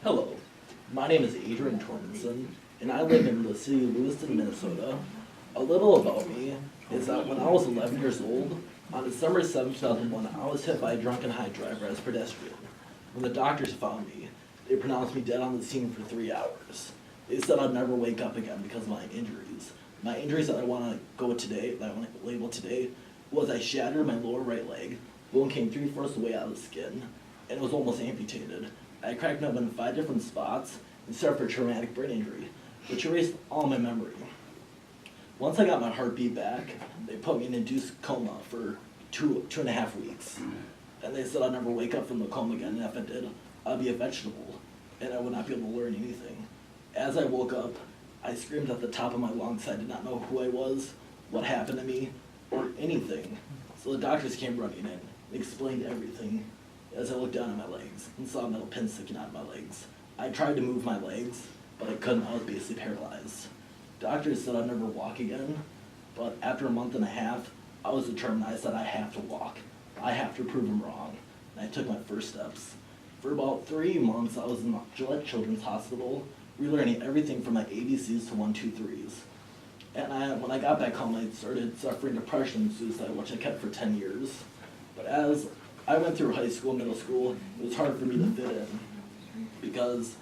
Hello, my name is Adrian Tormenson, and I live in the city of Lewiston, Minnesota. A little about me is that when I was 11 years old, on December 7, 2001, I was hit by a drunken high driver as a pedestrian. When the doctors found me, they pronounced me dead on the scene for 3 hours. They said I'd never wake up again because of my injuries. My injuries that I want to label today, was I shattered my lower right leg, bone came 3/4 of the way out of the skin, and it was almost amputated. I cracked me up in 5 different spots and suffered a traumatic brain injury, which erased all my memory. Once I got my heartbeat back, they put me in induced coma for two and a half weeks. And they said I'd never wake up from the coma again, and if I did, I'd be a vegetable, and I would not be able to learn anything. As I woke up, I screamed at the top of my lungs. I did not know who I was, what happened to me, or anything. So the doctors came running in and explained everything. As I looked down at my legs and saw a metal pin sticking out of my legs. I tried to move my legs, but I couldn't. I was basically paralyzed. Doctors said I'd never walk again, but after a month and a half, I was determined. I said I have to walk. I have to prove them wrong. And I took my first steps. For about 3 months, I was in the Gillette Children's Hospital, relearning everything from my ABCs to 1, 2, 3s. And when I got back home, I started suffering depression and suicide, which I kept for 10 years. But as I went through high school, middle school, it was hard for me to fit in because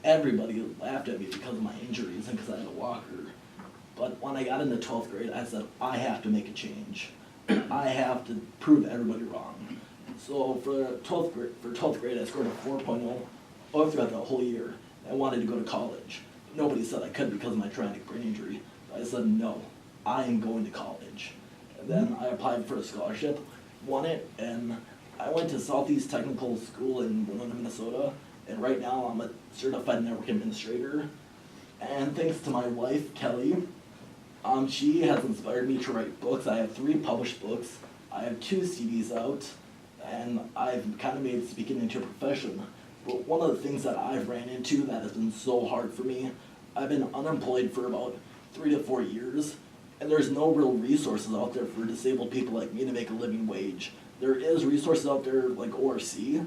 everybody laughed at me because of my injuries and because I had a walker. But when I got into 12th grade, I said, I have to make a change. I have to prove everybody wrong. So for 12th grade, I scored a 4.0 all throughout the whole year. I wanted to go to college. Nobody said I could because of my traumatic brain injury. I said, no, I am going to college. And then I applied for a scholarship, won it, and I went to Southeast Technical School in Winona, Minnesota, and right now I'm a certified network administrator. And thanks to my wife, Kelly, she has inspired me to write books. I have 3 published books. I have 2 CDs out, and I've kind of made speaking into a profession. But one of the things that I've ran into that has been so hard for me, I've been unemployed for about 3 to 4 years, and there's no real resources out there for disabled people like me to make a living wage. There is resources out there like ORC,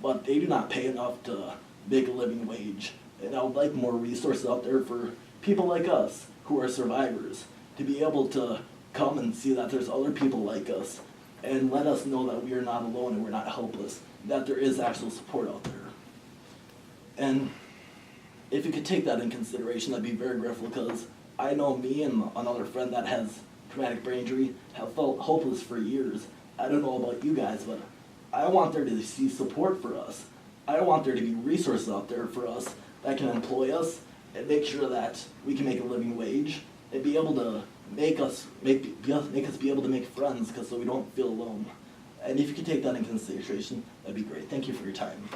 but they do not pay enough to make a living wage. And I would like more resources out there for people like us who are survivors to be able to come and see that there's other people like us and let us know that we are not alone and we're not helpless, that there is actual support out there. And if you could take that in consideration, I'd be very grateful because I know me and another friend that has traumatic brain injury have felt hopeless for years. I don't know about you guys, but I want there to see support for us. I want there to be resources out there for us that can employ us and make sure that we can make a living wage and be able to make us be able to make friends so we don't feel alone. And if you could take that in consideration, that'd be great. Thank you for your time.